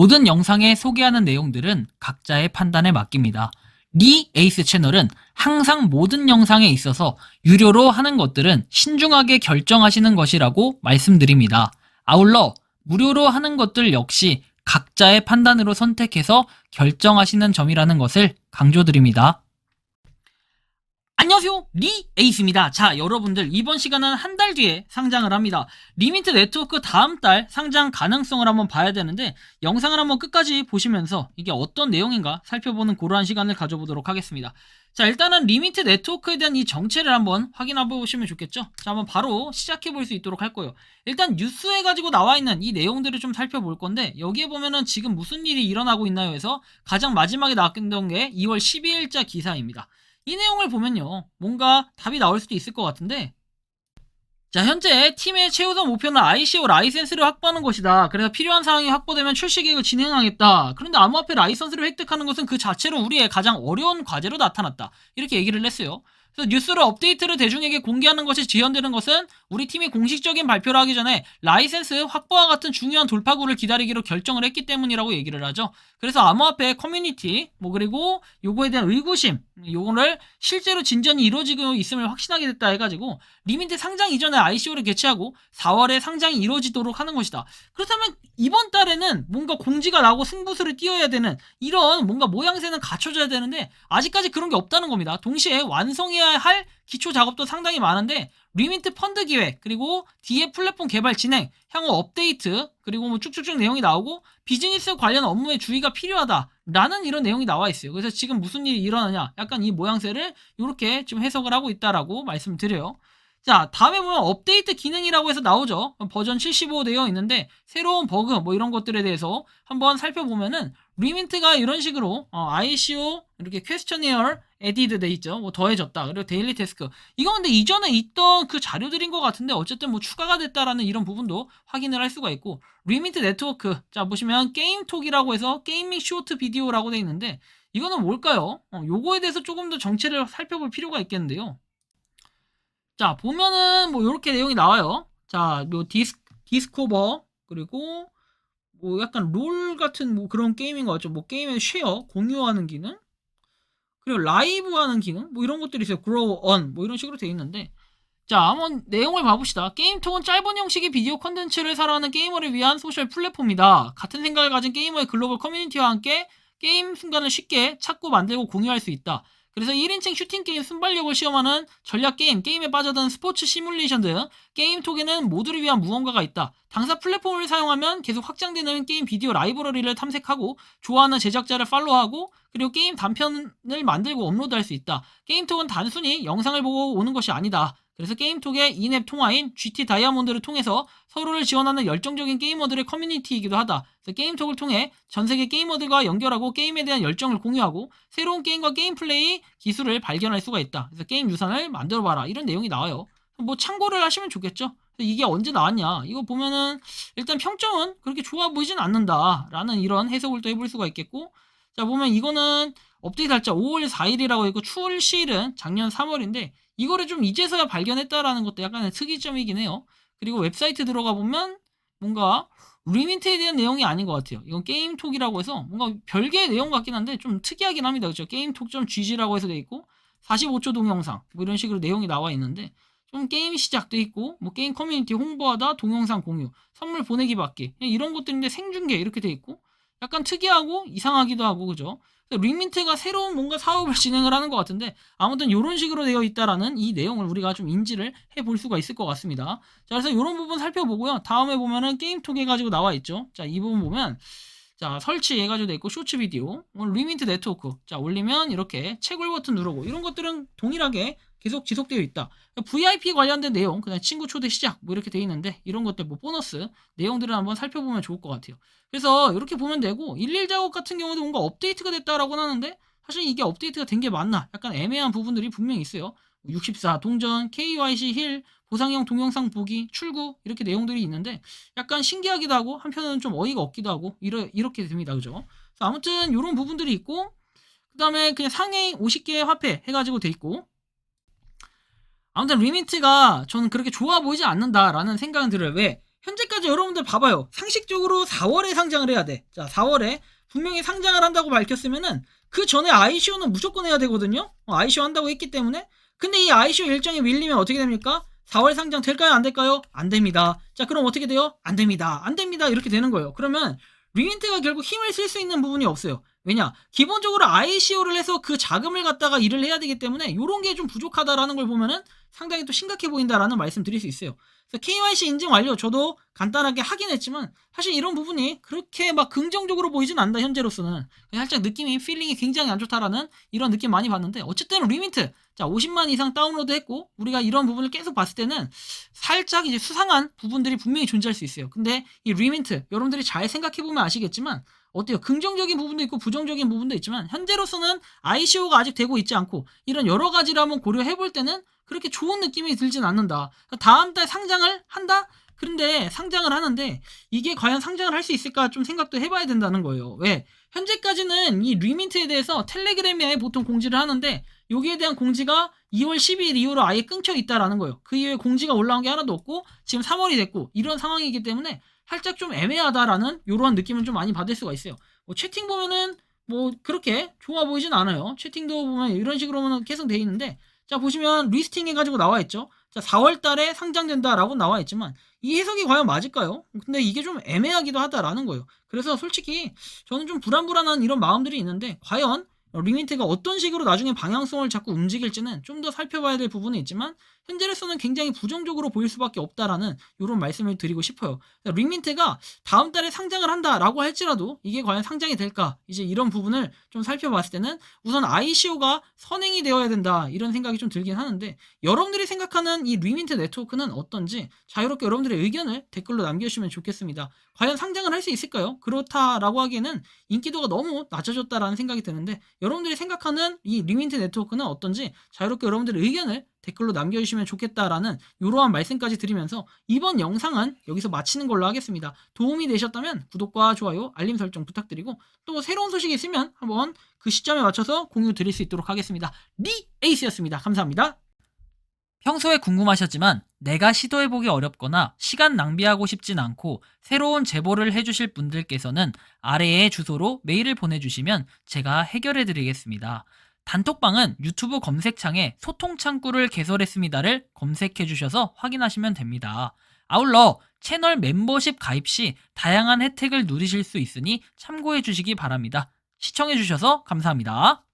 모든 영상에 소개하는 내용들은 각자의 판단에 맡깁니다. 리 에이스 채널은 항상 모든 영상에 있어서 유료로 하는 것들은 신중하게 결정하시는 것이라고 말씀드립니다. 아울러 무료로 하는 것들 역시 각자의 판단으로 선택해서 결정하시는 점이라는 것을 강조드립니다. 안녕하세요, 리 에이스입니다. 자, 여러분들 이번 시간은 한 달 뒤에 상장을 합니다. 리미트 네트워크 다음 달 상장 가능성을 한번 봐야 되는데 영상을 한번 끝까지 보시면서 이게 어떤 내용인가 살펴보는 그러한 시간을 가져보도록 하겠습니다. 자, 일단은 리미트 네트워크에 대한 이 정체를 한번 확인해 보시면 좋겠죠. 자, 한번 바로 시작해 볼 수 있도록 할 거예요. 일단 뉴스에 가지고 나와 있는 이 내용들을 좀 살펴볼 건데 여기에 보면은 지금 무슨 일이 일어나고 있나요 해서 가장 마지막에 나왔던 게 2월 12일자 기사입니다. 이 내용을 보면요, 뭔가 답이 나올 수도 있을 것 같은데, 자, 현재 팀의 최우선 목표는 ICO 라이센스를 확보하는 것이다. 그래서 필요한 사항이 확보되면 출시 계획을 진행하겠다. 그런데 암호화폐 라이선스를 획득하는 것은 그 자체로 우리의 가장 어려운 과제로 나타났다. 이렇게 얘기를 했어요. 그래서 뉴스를 업데이트를 대중에게 공개하는 것이 지연되는 것은 우리 팀이 공식적인 발표를 하기 전에 라이센스 확보와 같은 중요한 돌파구를 기다리기로 결정을 했기 때문이라고 얘기를 하죠. 그래서 암호화폐 커뮤니티 그리고 요거에 대한 의구심 요거를 실제로 진전이 이루어지고 있음을 확신하게 됐다 해가지고 리미트 상장 이전에 ICO를 개최하고 4월에 상장이 이루어지도록 하는 것이다. 그렇다면 이번 달에는 뭔가 공지가 나고 승부수를 띄워야 되는 이런 뭔가 모양새는 갖춰져야 되는데 아직까지 그런 게 없다는 겁니다. 동시에 완성해야 할 기초 작업도 상당히 많은데 리미트 펀드 기획 그리고 뒤에 플랫폼 개발 진행 향후 업데이트 그리고 쭉쭉쭉 내용이 나오고 비즈니스 관련 업무에 주의가 필요하다 라는 이런 내용이 나와 있어요. 그래서 지금 무슨 일이 일어나냐 약간 이 모양새를 이렇게 좀 해석을 하고 있다라고 말씀을 드려요. 자, 다음에 보면 업데이트 기능이라고 해서 나오죠. 버전 75 되어 있는데 새로운 버그 이런 것들에 대해서 한번 살펴보면은 리민트가 이런 식으로 ICO 이렇게 퀘스처니어 에디드 돼 있죠. 더해졌다. 그리고 데일리 태스크. 이건 근데 이전에 있던 그 자료들인 것 같은데 어쨌든 추가가 됐다라는 이런 부분도 확인을 할 수가 있고 리민트 네트워크. 자, 보시면 게임톡이라고 해서 게이밍 쇼트 비디오라고 돼 있는데 이거는 뭘까요? 요거에 대해서 조금 더 정체를 살펴볼 필요가 있겠는데요. 자, 보면은 요렇게 내용이 나와요. 자, 디스코버 그리고 약간 롤 같은 그런 게임인 것 같죠. 게임의 쉐어 공유하는 기능 그리고 라이브 하는 기능 이런 것들이 있어요. grow on 이런 식으로 되어 있는데 자, 한번 내용을 봐봅시다. 게임톡은 짧은 형식의 비디오 컨텐츠를 사랑하는 게이머를 위한 소셜 플랫폼이다. 같은 생각을 가진 게이머의 글로벌 커뮤니티와 함께 게임 순간을 쉽게 찾고 만들고 공유할 수 있다. 그래서 1인칭 슈팅게임 순발력을 시험하는 전략게임, 게임에 빠져든 스포츠 시뮬레이션 등 게임톡에는 모두를 위한 무언가가 있다. 당사 플랫폼을 사용하면 계속 확장되는 게임 비디오 라이브러리를 탐색하고 좋아하는 제작자를 팔로우하고 그리고 게임 단편을 만들고 업로드할 수 있다. 게임톡은 단순히 영상을 보고 오는 것이 아니다. 그래서 게임톡의 인앱 통화인 GT 다이아몬드를 통해서 서로를 지원하는 열정적인 게이머들의 커뮤니티이기도 하다. 그래서 게임톡을 통해 전세계 게이머들과 연결하고 게임에 대한 열정을 공유하고 새로운 게임과 게임 플레이 기술을 발견할 수가 있다. 그래서 게임 유산을 만들어봐라. 이런 내용이 나와요. 참고를 하시면 좋겠죠. 이게 언제 나왔냐 이거 보면은 일단 평점은 그렇게 좋아 보이진 않는다 라는 이런 해석을 또 해볼 수가 있겠고 자 보면 이거는 업데이트 날짜 5월 4일이라고 했고 출시일은 작년 3월인데 이거를 좀 이제서야 발견했다라는 것도 약간의 특이점이긴 해요. 그리고 웹사이트 들어가 보면 뭔가 리민트에 대한 내용이 아닌 것 같아요. 이건 게임톡이라고 해서 뭔가 별개의 내용 같긴 한데 좀 특이하긴 합니다. 그렇죠? 게임톡.gg라고 해서 돼 있고 45초 동영상 이런 식으로 내용이 나와 있는데 좀 게임 시작돼 있고 게임 커뮤니티 홍보하다 동영상 공유 선물 보내기 받기 이런 것들인데 생중계 이렇게 돼 있고 약간 특이하고 이상하기도 하고 그죠? 리민트가 새로운 뭔가 사업을 진행을 하는 것 같은데 아무튼 이런 식으로 되어 있다라는 이 내용을 우리가 좀 인지를 해볼 수가 있을 것 같습니다. 자, 그래서 이런 부분 살펴보고요. 다음에 보면은 게임톡 해가지고 나와 있죠. 자, 이 부분 보면 자, 설치해가지고 돼 있고 쇼츠 비디오 리민트 네트워크 자 올리면 이렇게 채굴 버튼 누르고 이런 것들은 동일하게 계속 지속되어 있다. VIP 관련된 내용 그냥 친구 초대 시작 이렇게 돼 있는데 이런 것들 보너스 내용들을 한번 살펴보면 좋을 것 같아요. 그래서 이렇게 보면 되고 11 작업 같은 경우도 뭔가 업데이트가 됐다라고 하는데 사실 이게 업데이트가 된 게 맞나 약간 애매한 부분들이 분명히 있어요. 64 동전 KYC 힐 보상형 동영상 보기 출구 이렇게 내용들이 있는데 약간 신기하기도 하고 한편으로는 좀 어이가 없기도 하고 이렇게 됩니다. 그죠? 아무튼 이런 부분들이 있고 그 다음에 그냥 상해 50개의 화폐 해가지고 돼 있고 아무튼 리민트가 저는 그렇게 좋아 보이지 않는다라는 생각은 들어요. 왜? 현재까지 여러분들 봐봐요. 상식적으로 4월에 상장을 해야 돼. 자, 4월에 분명히 상장을 한다고 밝혔으면은 그 전에 ICO는 무조건 해야 되거든요. ICO 한다고 했기 때문에. 근데 이 ICO 일정이 밀리면 어떻게 됩니까? 4월 상장 될까요? 안 될까요? 안 됩니다. 자, 그럼 어떻게 돼요? 안 됩니다. 안 됩니다. 이렇게 되는 거예요. 그러면 리민트가 결국 힘을 쓸 수 있는 부분이 없어요. 왜냐? 기본적으로 ICO를 해서 그 자금을 갖다가 일을 해야 되기 때문에 이런 게 좀 부족하다라는 걸 보면은 상당히 또 심각해 보인다라는 말씀 드릴 수 있어요. 그래서 KYC 인증 완료 저도 간단하게 하긴 했지만 사실 이런 부분이 그렇게 막 긍정적으로 보이진 않다 현재로서는. 살짝 느낌이 필링이 굉장히 안 좋다라는 이런 느낌 많이 받는데 어쨌든 리민트 자 50만 이상 다운로드 했고 우리가 이런 부분을 계속 봤을 때는 살짝 이제 수상한 부분들이 분명히 존재할 수 있어요. 근데 이 리민트 여러분들이 잘 생각해보면 아시겠지만 어때요? 긍정적인 부분도 있고 부정적인 부분도 있지만 현재로서는 ICO가 아직 되고 있지 않고 이런 여러 가지를 한번 고려해볼 때는 그렇게 좋은 느낌이 들진 않는다. 다음 달 상장을 한다? 그런데 상장을 하는데 이게 과연 상장을 할 수 있을까 좀 생각도 해봐야 된다는 거예요. 왜? 현재까지는 이 리민트에 대해서 텔레그램에 보통 공지를 하는데 여기에 대한 공지가 2월 12일 이후로 아예 끊겨 있다라는 거예요. 그 이후에 공지가 올라온 게 하나도 없고 지금 3월이 됐고 이런 상황이기 때문에 살짝 좀 애매하다라는 이러한 느낌을 좀 많이 받을 수가 있어요. 뭐 채팅 보면은 뭐 그렇게 좋아 보이진 않아요. 채팅도 보면 이런 식으로는 계속 돼 있는데 자 보시면 리스팅 해가지고 나와 있죠. 자 4월 달에 상장된다라고 나와 있지만 이 해석이 과연 맞을까요? 근데 이게 좀 애매하기도 하다라는 거예요. 그래서 솔직히 저는 좀 불안불안한 이런 마음들이 있는데 과연 리민트가 어떤 식으로 나중에 방향성을 자꾸 움직일지는 좀 더 살펴봐야 될 부분이 있지만 현재로서는 굉장히 부정적으로 보일 수밖에 없다라는 이런 말씀을 드리고 싶어요. 리민트가 다음 달에 상장을 한다라고 할지라도 이게 과연 상장이 될까? 이제 이런 부분을 좀 살펴봤을 때는 우선 ICO가 선행이 되어야 된다 이런 생각이 좀 들긴 하는데 여러분들이 생각하는 이 리민트 네트워크는 어떤지 자유롭게 여러분들의 의견을 댓글로 남겨주시면 좋겠습니다. 과연 상장을 할 수 있을까요? 그렇다라고 하기에는 인기도가 너무 낮아졌다라는 생각이 드는데 여러분들이 생각하는 이 리민트 네트워크는 어떤지 자유롭게 여러분들의 의견을 댓글로 남겨주시면 좋겠다라는 이러한 말씀까지 드리면서 이번 영상은 여기서 마치는 걸로 하겠습니다. 도움이 되셨다면 구독과 좋아요, 알림 설정 부탁드리고 또 새로운 소식이 있으면 한번 그 시점에 맞춰서 공유 드릴 수 있도록 하겠습니다. 에이스였습니다. 감사합니다. 평소에 궁금하셨지만 내가 시도해보기 어렵거나 시간 낭비하고 싶진 않고 새로운 제보를 해주실 분들께서는 아래의 주소로 메일을 보내주시면 제가 해결해드리겠습니다. 단톡방은 유튜브 검색창에 소통창구를 개설했습니다를 검색해주셔서 확인하시면 됩니다. 아울러 채널 멤버십 가입 시 다양한 혜택을 누리실 수 있으니 참고해주시기 바랍니다. 시청해주셔서 감사합니다.